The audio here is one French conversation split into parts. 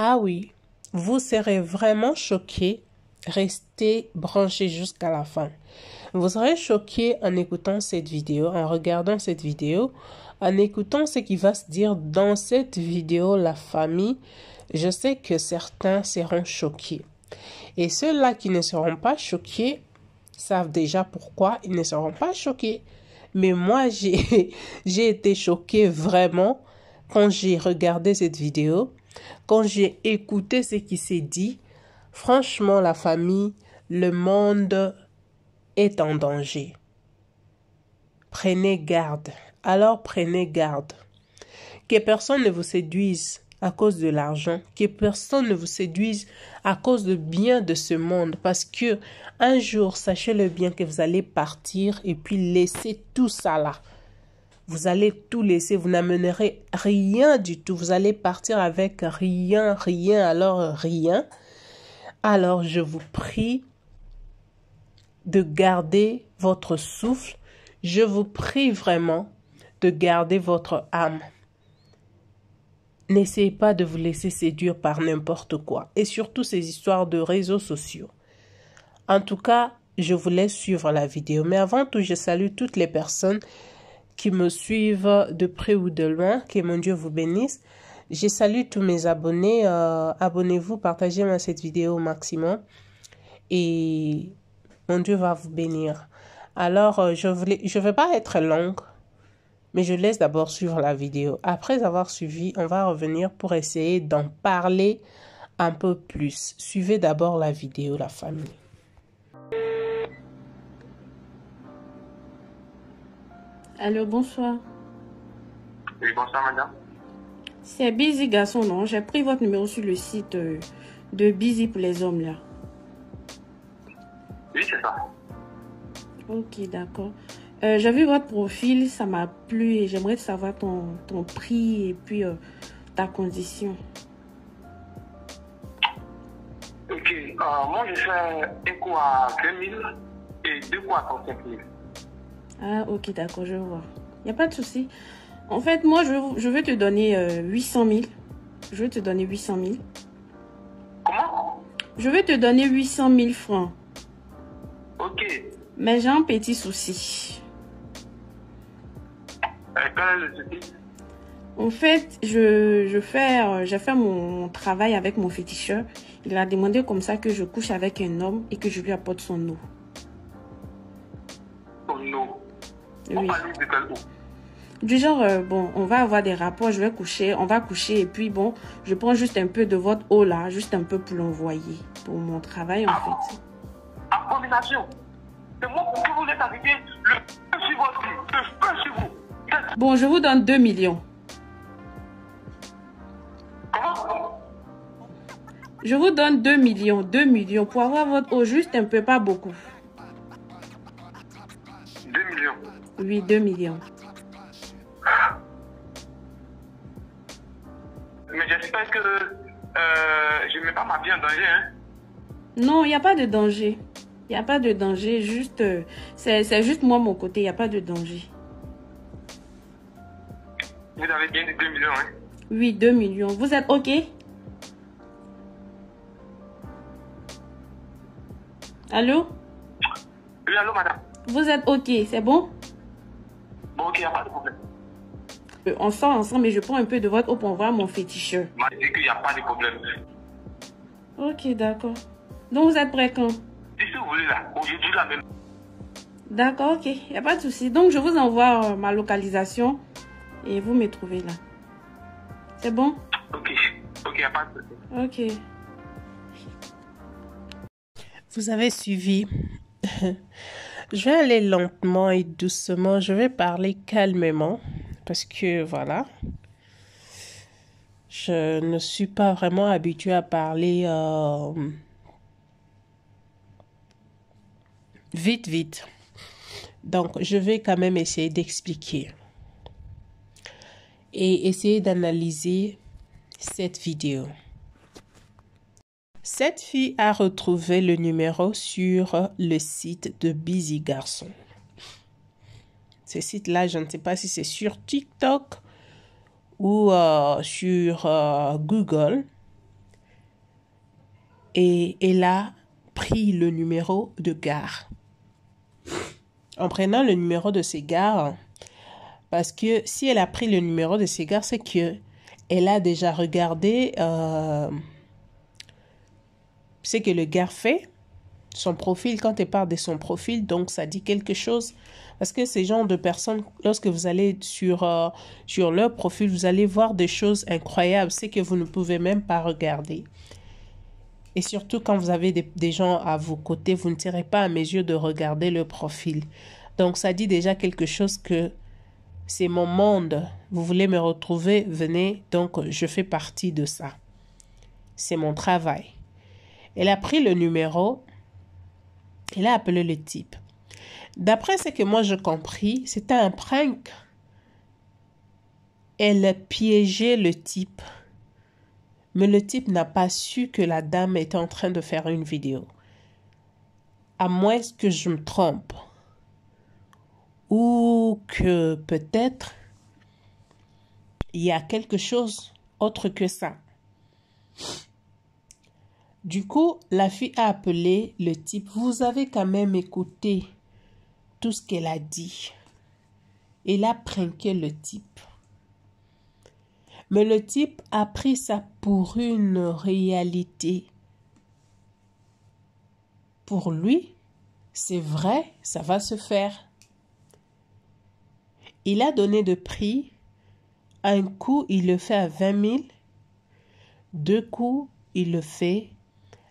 Ah oui, vous serez vraiment choqués. Restez branchés jusqu'à la fin. Vous serez choqués en écoutant cette vidéo, en regardant cette vidéo, en écoutant ce qui va se dire dans cette vidéo, la famille. Je sais que certains seront choqués. Et ceux-là qui ne seront pas choqués savent déjà pourquoi ils ne seront pas choqués. Mais moi, j'ai été choquée vraiment quand j'ai regardé cette vidéo, quand j'ai écouté ce qui s'est dit. Franchement, la famille, le monde est en danger. Prenez garde. Alors prenez garde. Que personne ne vous séduise à cause de l'argent, que personne ne vous séduise à cause de bien de ce monde, parce que un jour, sachez-le bien que vous allez partir et puis laisser tout ça là. Vous allez tout laisser, vous n'amènerez rien du tout, vous allez partir avec rien, alors rien. Alors je vous prie de garder votre souffle, je vous prie vraiment de garder votre âme. N'essayez pas de vous laisser séduire par n'importe quoi. Et surtout ces histoires de réseaux sociaux. En tout cas, je vous laisse suivre la vidéo. Mais avant tout, je salue toutes les personnes qui me suivent de près ou de loin. Que mon Dieu vous bénisse. Je salue tous mes abonnés. Abonnez-vous, partagez-moi cette vidéo au maximum. Et mon Dieu va vous bénir. Alors, je ne vais pas être longue. Mais je laisse d'abord suivre la vidéo. Après avoir suivi, on va revenir pour essayer d'en parler un peu plus. Suivez d'abord la vidéo, la famille. Allô, bonsoir. Oui, bonsoir, madame. C'est Busy Garçon, non? J'ai pris votre numéro sur le site de Busy pour les hommes, là. Oui, c'est ça. Ok, d'accord. J'ai vu votre profil, ça m'a plu et j'aimerais savoir ton prix et puis ta condition. Ok, moi je fais un coup à 20 000 et deux coups à 35 000. Ah, ok, d'accord, je vois. Il n'y a pas de souci. En fait, moi, je veux te donner 800 000. Je veux te donner 800 000. Comment? Je veux te donner 800 000 francs. Ok. Mais j'ai un petit souci. Quel est le souci? En fait, j'ai fait mon travail avec mon féticheur. Il a demandé comme ça que je couche avec un homme et que je lui apporte son eau. Son eau? Oui. On parle de quel eau? Du genre, bon, on va avoir des rapports, je vais coucher, on va coucher et puis bon, je prends juste un peu de votre eau là, juste un peu pour l'envoyer, pour mon travail en fait. Abomination! C'est moi pour qui vous êtes arrivé, le feu sur votre vie, le feu sur vous. Bon, je vous donne 2 millions. Comment? Je vous donne 2 millions pour avoir votre eau, juste un peu, pas beaucoup. 2 millions. Oui, 2 millions. Mais j'espère que je ne mets pas ma vie en danger, hein? Non, il n'y a pas de danger. Il n'y a pas de danger, juste, c'est juste moi, mon côté, il n'y a pas de danger. Vous avez bien dit 2 millions, hein? Oui, 2 millions. Vous êtes OK? Allô? Oui, allô, madame? Vous êtes OK, c'est bon? Bon, ok, il n'y a pas de problème. On sort ensemble et je prends un peu de votre eau pour voir mon féticheur. Il m'a dit qu'il n'y a pas de problème. Ok, d'accord. Donc, vous êtes prêt quand? Si vous voulez, là, aujourd'hui, là même. D'accord, ok. Il n'y a pas de souci. Donc, je vous envoie ma localisation et vous me trouvez là. C'est bon? Ok, ok, il n'y a pas de souci. Ok. Vous avez suivi. Je vais aller lentement et doucement. Je vais parler calmement parce que voilà. Je ne suis pas vraiment habituée à parler vite. Donc, je vais quand même essayer d'expliquer et essayer d'analyser cette vidéo. Cette fille a retrouvé le numéro sur le site de Busy Garçon. Ce site-là, je ne sais pas si c'est sur TikTok ou sur Google. et elle a pris le numéro de gare. En prenant le numéro de ces gares, parce que si elle a pris le numéro de ces gares, c'est que elle a déjà regardé ce que le gars fait, son profil, quand elle parle de son profil, donc ça dit quelque chose. Parce que ces genres de personnes, lorsque vous allez sur leur profil, vous allez voir des choses incroyables, c'est que vous ne pouvez même pas regarder. Et surtout quand vous avez des gens à vos côtés, vous ne tirez pas à mesure de regarder le profil. Donc ça dit déjà quelque chose que c'est mon monde. Vous voulez me retrouver, venez. Donc je fais partie de ça. C'est mon travail. Elle a pris le numéro. Elle a appelé le type. D'après ce que moi j'ai compris, c'était un prank. Elle piégeait le type. Mais le type n'a pas su que la dame était en train de faire une vidéo. À moins que je me trompe. Ou que peut-être il y a quelque chose autre que ça. Du coup, la fille a appelé le type. Vous avez quand même écouté tout ce qu'elle a dit. Elle a pranké le type. Mais le type a pris ça pour une réalité. Pour lui, c'est vrai, ça va se faire. Il a donné de prix. Un coup, il le fait à 20 000. 2 coups, il le fait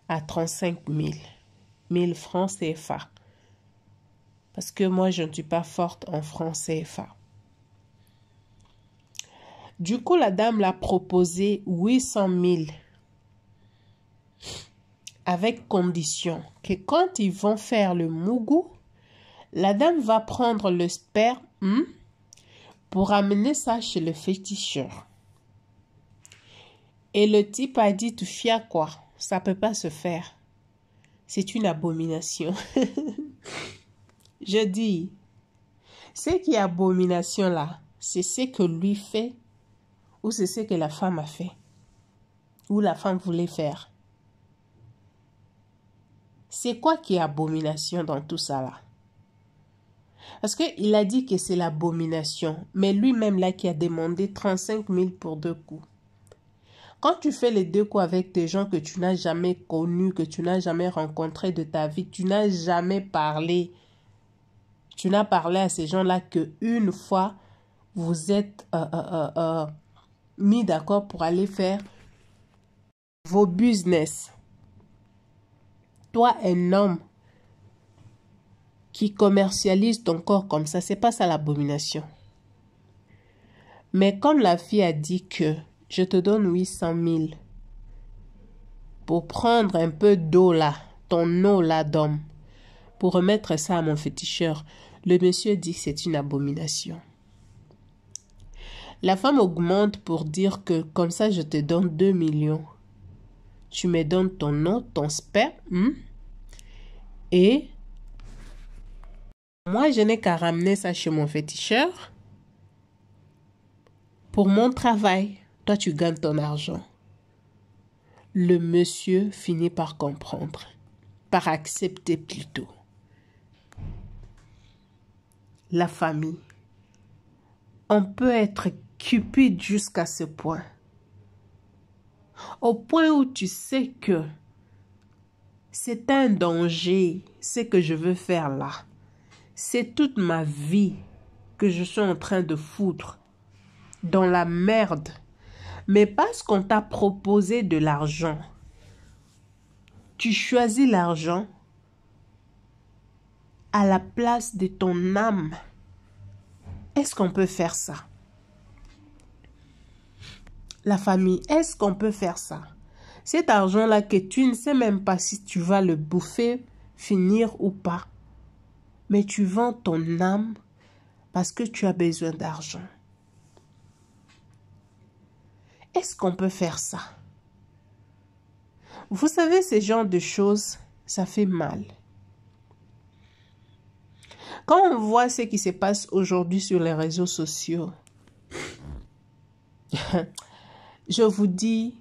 à 35 000. 1000 francs CFA. Parce que moi, je ne suis pas forte en francs CFA. Du coup, la dame l'a proposé 800 000. Avec condition que quand ils vont faire le mougou, la dame va prendre le sperme pour amener ça chez le féticheur. Et le type a dit, tu fias quoi? Ça ne peut pas se faire. C'est une abomination. Je dis, ce qui est abomination là, c'est ce que lui fait ou c'est ce que la femme a fait ou la femme voulait faire. C'est quoi qui est abomination dans tout ça là? Parce qu'il a dit que c'est l'abomination. Mais lui-même là qui a demandé 35 000 pour 2 coups. Quand tu fais les 2 coups avec des gens que tu n'as jamais connus, que tu n'as jamais rencontrés de ta vie, tu n'as jamais parlé. Tu n'as parlé à ces gens-là qu'une fois, vous êtes mis d'accord pour aller faire vos business. Toi, un homme qui commercialise ton corps comme ça, c'est pas ça l'abomination. Mais comme la fille a dit que je te donne 800 000 pour prendre un peu d'eau là, ton eau là d'homme, pour remettre ça à mon féticheur, le monsieur dit que c'est une abomination. La femme augmente pour dire que comme ça je te donne 2 millions. Tu me donnes ton eau, ton sperme, et moi, je n'ai qu'à ramener ça chez mon féticheur pour mon travail. Toi, tu gagnes ton argent. Le monsieur finit par comprendre, par accepter plutôt. La famille. On peut être cupide jusqu'à ce point. Au point où tu sais que c'est un danger, ce que je veux faire là. C'est toute ma vie que je suis en train de foutre dans la merde. Mais parce qu'on t'a proposé de l'argent, tu choisis l'argent à la place de ton âme. Est-ce qu'on peut faire ça? La famille, est-ce qu'on peut faire ça? Cet argent-là que tu ne sais même pas si tu vas le bouffer, finir ou pas. Mais tu vends ton âme parce que tu as besoin d'argent. Est-ce qu'on peut faire ça? Vous savez, ce genre de choses, ça fait mal. Quand on voit ce qui se passe aujourd'hui sur les réseaux sociaux, je vous dis,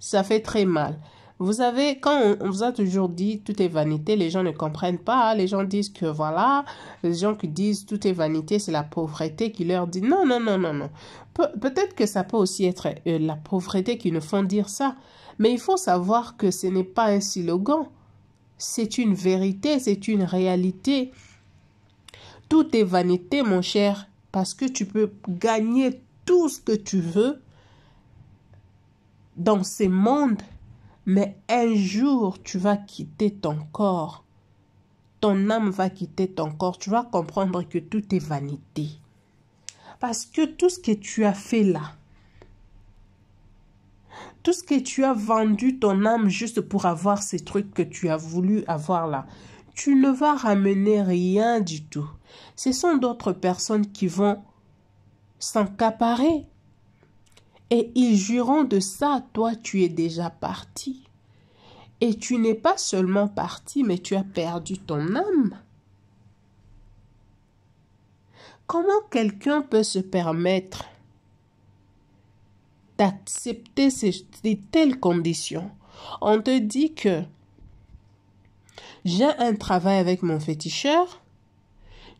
ça fait très mal. Vous savez, quand on vous a toujours dit tout est vanité, les gens ne comprennent pas. Les gens disent que voilà, les gens qui disent tout est vanité, c'est la pauvreté qui leur dit non, non, non, non, non. Peut-être que ça peut aussi être la pauvreté qui nous font dire ça. Mais il faut savoir que ce n'est pas un slogan. C'est une vérité, c'est une réalité. Tout est vanité, mon cher, parce que tu peux gagner tout ce que tu veux dans ces mondes. Mais un jour, tu vas quitter ton corps. Ton âme va quitter ton corps. Tu vas comprendre que tout est vanité. Parce que tout ce que tu as fait là, tout ce que tu as vendu ton âme juste pour avoir ces trucs que tu as voulu avoir là, tu ne vas ramener rien du tout. Ce sont d'autres personnes qui vont s'encaparer. Et ils jugeront de ça, toi tu es déjà parti. Et tu n'es pas seulement parti, mais tu as perdu ton âme. Comment quelqu'un peut se permettre d'accepter de telles conditions? On te dit que j'ai un travail avec mon féticheur.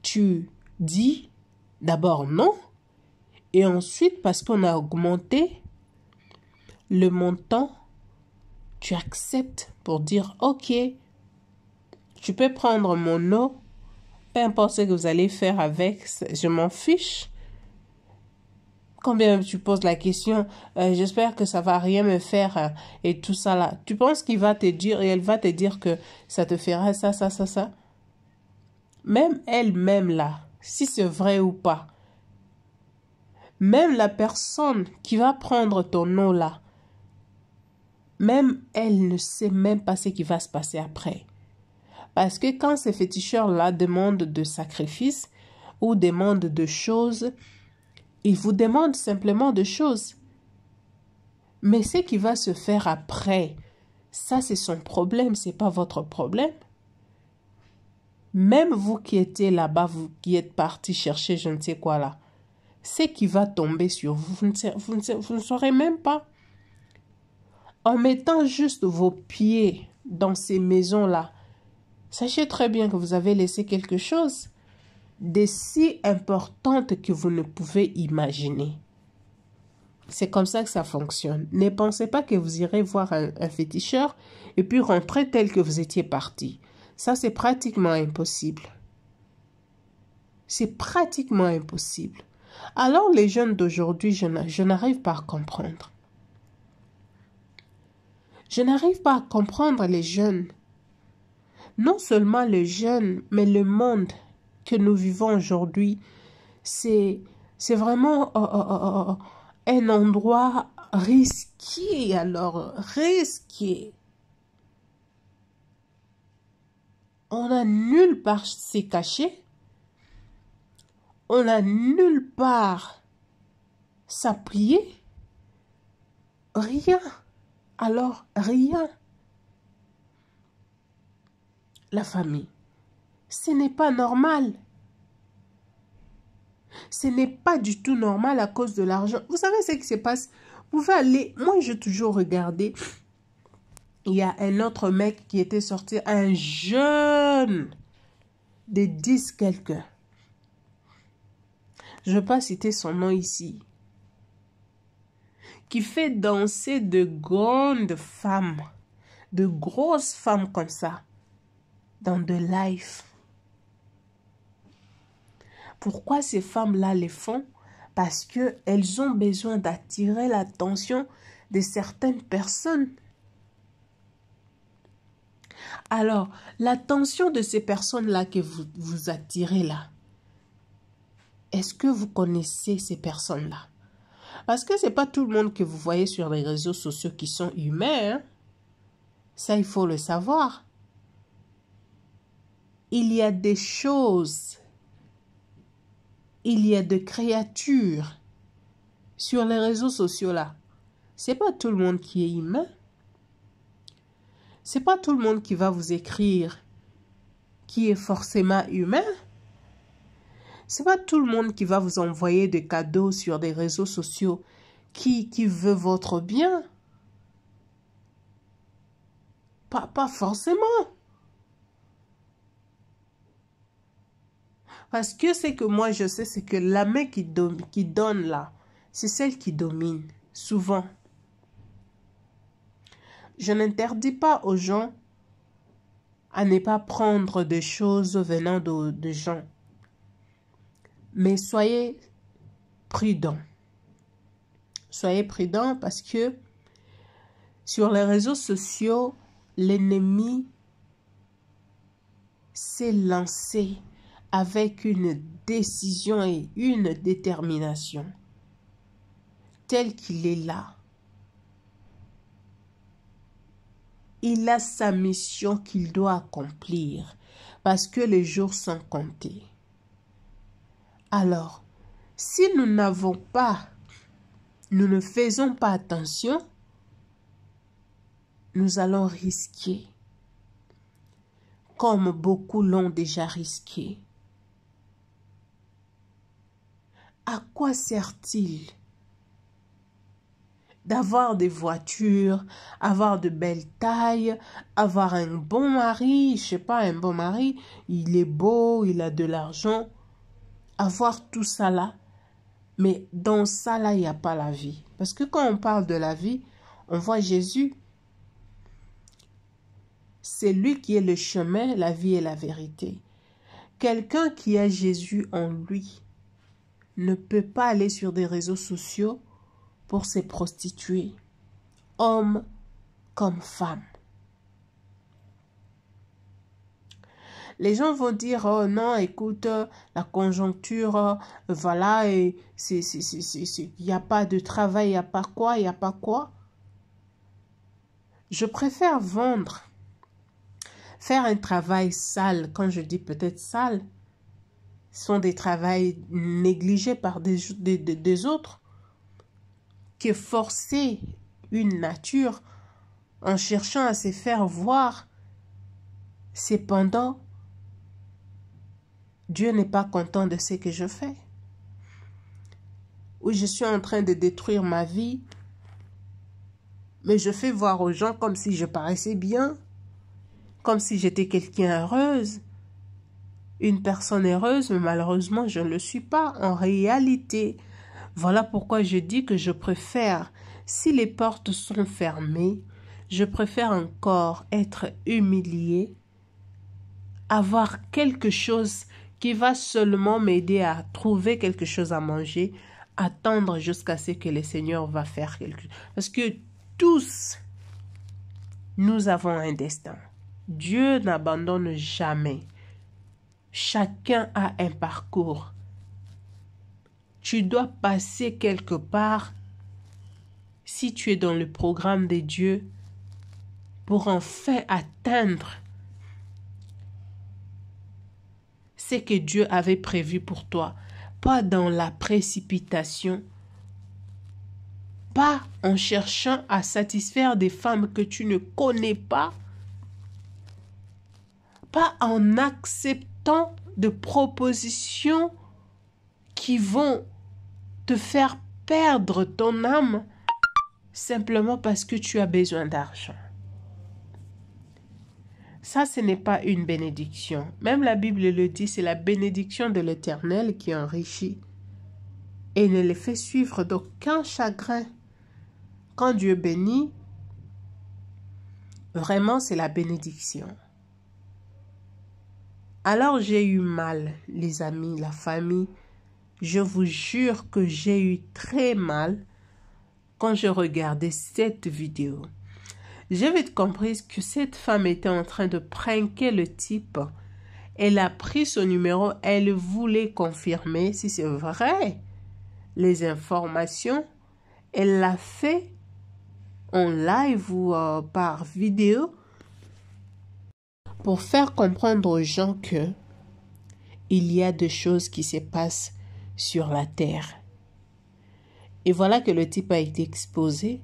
Tu dis d'abord non. Et ensuite, parce qu'on a augmenté le montant, tu acceptes pour dire « Ok, tu peux prendre mon eau, peu importe ce que vous allez faire avec, je m'en fiche. » Combien tu poses la question « J'espère que ça va rien me faire et tout ça là. » Tu penses qu'il va te dire et elle va te dire que ça te fera ça, ça, ça, ça. Même elle-même là, si c'est vrai ou pas, même la personne qui va prendre ton eau là, même elle ne sait même pas ce qui va se passer après. Parce que quand ces féticheurs-là demandent de sacrifices ou demandent de choses, ils vous demandent simplement de choses. Mais ce qui va se faire après, ça c'est son problème, c'est pas votre problème. Même vous qui étiez là-bas, vous qui êtes parti chercher je ne sais quoi là, ce qui va tomber sur vous, vous ne saurez même pas. En mettant juste vos pieds dans ces maisons-là, sachez très bien que vous avez laissé quelque chose de si importante que vous ne pouvez imaginer. C'est comme ça que ça fonctionne. Ne pensez pas que vous irez voir un féticheur et puis rentrer tel que vous étiez parti. Ça, c'est pratiquement impossible. C'est pratiquement impossible. Alors, les jeunes d'aujourd'hui, je n'arrive pas à comprendre. Je n'arrive pas à comprendre les jeunes. Non seulement les jeunes, mais le monde que nous vivons aujourd'hui, c'est vraiment un endroit risqué, alors risqué. On n'a nulle part s'y cacher. On n'a nulle part s'appuyer. Rien. Alors, rien. La famille, ce n'est pas normal. Ce n'est pas du tout normal à cause de l'argent. Vous savez ce qui se passe? Vous pouvez aller... Moi, j'ai toujours regardé. Il y a un autre mec qui était sorti, un jeune de 10 quelques. Je ne vais pas citer son nom ici. Qui fait danser de grandes femmes, de grosses femmes comme ça, dans de live. Pourquoi ces femmes-là les font? Parce qu'elles ont besoin d'attirer l'attention de certaines personnes. Alors, l'attention de ces personnes-là que vous attirez là, est-ce que vous connaissez ces personnes-là? Parce que ce n'est pas tout le monde que vous voyez sur les réseaux sociaux qui sont humains. Hein? Ça, il faut le savoir. Il y a des choses, il y a des créatures sur les réseaux sociaux là. Ce n'est pas tout le monde qui est humain. Ce n'est pas tout le monde qui va vous écrire qui est forcément humain. Ce n'est pas tout le monde qui va vous envoyer des cadeaux sur des réseaux sociaux qui veut votre bien. Pas forcément. Parce que ce que moi je sais, c'est que la main qui donne là, c'est celle qui domine, souvent. Je n'interdis pas aux gens à ne pas prendre des choses venant de gens. Mais soyez prudents. Soyez prudents parce que sur les réseaux sociaux, l'ennemi s'est lancé avec une décision et une détermination tel qu'il est là. Il a sa mission qu'il doit accomplir parce que les jours sont comptés. Alors, si nous ne faisons pas attention, nous allons risquer, comme beaucoup l'ont déjà risqué. À quoi sert-il d'avoir des voitures, avoir de belles tailles, avoir un bon mari, je sais pas, un bon mari, il est beau, il a de l'argent, avoir tout ça là, mais dans ça là, il n'y a pas la vie. Parce que quand on parle de la vie, on voit Jésus, c'est lui qui est le chemin, la vie et la vérité. Quelqu'un qui a Jésus en lui ne peut pas aller sur des réseaux sociaux pour se prostituer, homme comme femme. Les gens vont dire, oh non, écoute, la conjoncture, voilà, et il n'y a pas de travail, il n'y a pas quoi, il n'y a pas quoi. Je préfère faire un travail sale. Quand je dis peut-être sale, ce sont des travails négligés par des autres, que forcer une nature en cherchant à se faire voir. Cependant, Dieu n'est pas content de ce que je fais. Ou je suis en train de détruire ma vie, mais je fais voir aux gens comme si je paraissais bien, comme si j'étais quelqu'un heureuse, une personne heureuse, mais malheureusement, je ne le suis pas en réalité. Voilà pourquoi je dis que je préfère, si les portes sont fermées, je préfère encore être humilié, avoir quelque chose qui va seulement m'aider à trouver quelque chose à manger, attendre jusqu'à ce que le Seigneur va faire quelque chose. Parce que tous, nous avons un destin. Dieu n'abandonne jamais. Chacun a un parcours. Tu dois passer quelque part si tu es dans le programme de Dieu pour enfin atteindre ce que Dieu avait prévu pour toi. Pas dans la précipitation, pas en cherchant à satisfaire des femmes que tu ne connais pas, pas en acceptant de propositions qui vont te faire perdre ton âme simplement parce que tu as besoin d'argent. Ça, ce n'est pas une bénédiction. Même la Bible le dit, c'est la bénédiction de l'Éternel qui enrichit et ne les fait suivre d'aucun chagrin. Quand Dieu bénit, vraiment, c'est la bénédiction. Alors j'ai eu mal, les amis, la famille. Je vous jure que j'ai eu très mal quand je regardais cette vidéo. J'ai vite compris que cette femme était en train de pranker le type. Elle a pris son numéro, elle voulait confirmer si c'est vrai les informations. Elle l'a fait en live ou par vidéo pour faire comprendre aux gens que il y a des choses qui se passent sur la terre. Et voilà que le type a été exposé.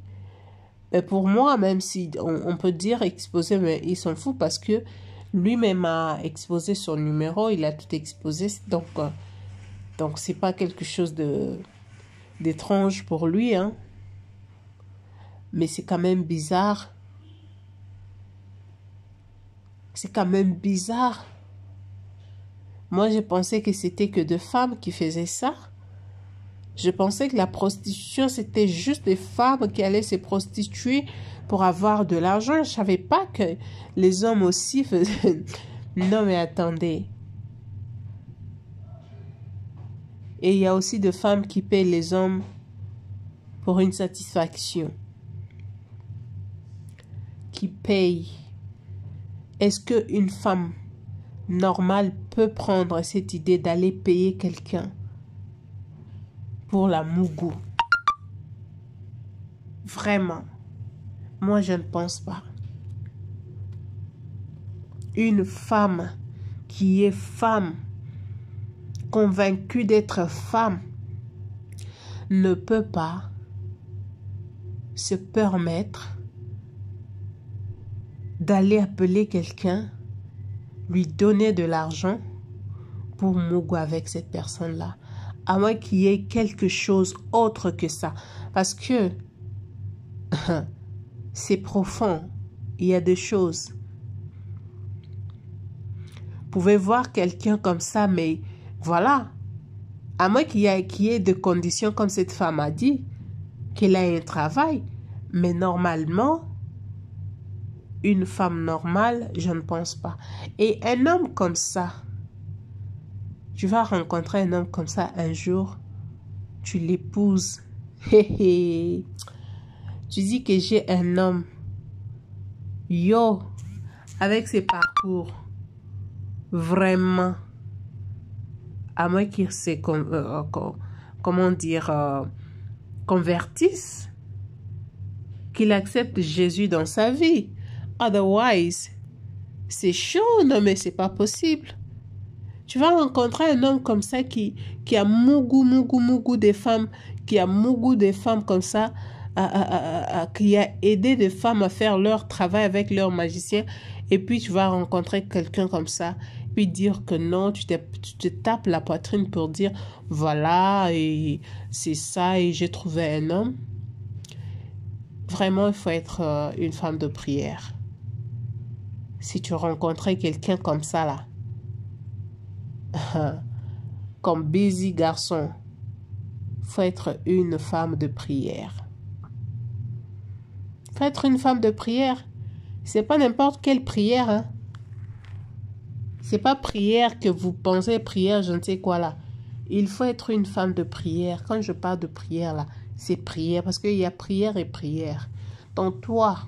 Mais pour moi, même si on peut dire exposé, mais il s'en fout parce que lui-même a exposé son numéro, il a tout exposé. Donc c'est pas quelque chose d'étrange pour lui, hein. Mais c'est quand même bizarre C'est quand même bizarre. Moi, je pensais que c'était que de femmes qui faisaient ça. Je pensais que la prostitution, c'était juste des femmes qui allaient se prostituer pour avoir de l'argent. Je ne savais pas que les hommes aussi faisaient... Non, mais attendez. Et il y a aussi des femmes qui payent les hommes pour une satisfaction. Qui payent. Est-ce qu'une femme normale peut prendre cette idée d'aller payer quelqu'un pour la mougou? Vraiment. Moi, je ne pense pas. Une femme qui est femme, convaincue d'être femme, ne peut pas se permettre d'aller appeler quelqu'un, lui donner de l'argent pour mougou avec cette personne-là. À moins qu'il y ait quelque chose autre que ça. Parce que c'est profond. Il y a des choses. Vous pouvez voir quelqu'un comme ça, mais voilà. À moins qu'il y ait des conditions comme cette femme a dit, qu'elle a un travail. Mais normalement, une femme normale, je ne pense pas. Et un homme comme ça, tu vas rencontrer un homme comme ça un jour, tu l'épouses. Tu dis que j'ai un homme. Yo, avec ses parcours, vraiment, à moins qu'il se convertisse, qu'il accepte Jésus dans sa vie. Otherwise, c'est chaud, non mais c'est pas possible. Tu vas rencontrer un homme comme ça qui a mougou des femmes, qui a mougou des femmes comme ça, qui a aidé des femmes à faire leur travail avec leur magicien, et puis tu vas rencontrer quelqu'un comme ça, puis dire que non, tu te tapes la poitrine pour dire voilà, et c'est ça, et j'ai trouvé un homme. Vraiment, il faut être une femme de prière. Si tu rencontrais quelqu'un comme ça là, comme busy garçon, faut être une femme de prière. Faut être une femme de prière. C'est pas n'importe quelle prière, hein. C'est pas prière que vous pensez prière, je ne sais quoi là. Il faut être une femme de prière. Quand je parle de prière là, c'est prière parce qu'il y a prière et prière. Donc toi,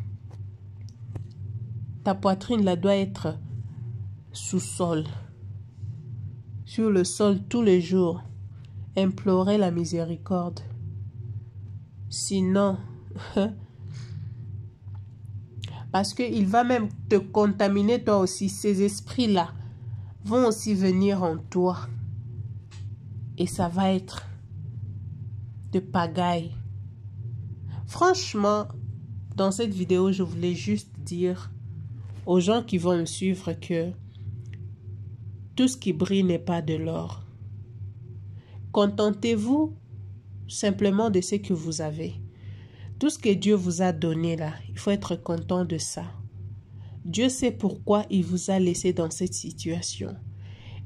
ta poitrine là doit être sous sol. Sur le sol tous les jours, implorer la miséricorde. Sinon, parce qu'il va même te contaminer toi aussi. Ces esprits-là vont aussi venir en toi. Et ça va être de pagaille. Franchement, dans cette vidéo, je voulais juste dire aux gens qui vont me suivre que tout ce qui brille n'est pas de l'or. Contentez-vous simplement de ce que vous avez. Tout ce que Dieu vous a donné là, il faut être content de ça. Dieu sait pourquoi il vous a laissé dans cette situation.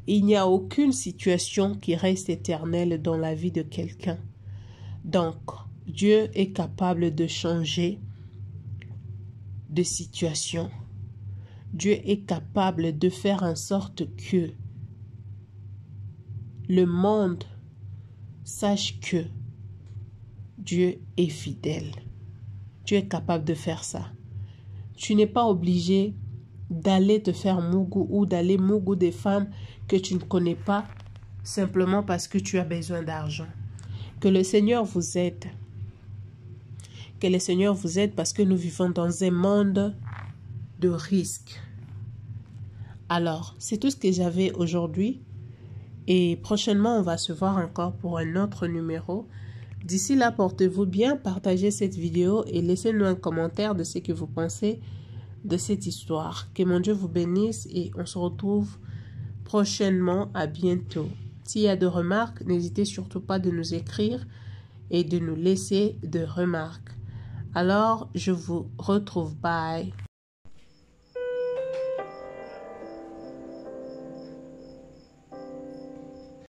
Il n'y a aucune situation qui reste éternelle dans la vie de quelqu'un. Donc, Dieu est capable de changer de situation. Dieu est capable de faire en sorte que le monde sache que Dieu est fidèle. Dieu est capable de faire ça. Tu n'es pas obligé d'aller te faire mougou ou d'aller mougou des femmes que tu ne connais pas simplement parce que tu as besoin d'argent. Que le Seigneur vous aide. Que le Seigneur vous aide parce que nous vivons dans un monde de risques. Alors, c'est tout ce que j'avais aujourd'hui. Et prochainement, on va se voir encore pour un autre numéro. D'ici là, portez-vous bien, partagez cette vidéo et laissez-nous un commentaire de ce que vous pensez de cette histoire. Que mon Dieu vous bénisse et on se retrouve prochainement. À bientôt. S'il y a des remarques, n'hésitez surtout pas de nous écrire et de nous laisser des remarques. Alors, je vous retrouve. Bye.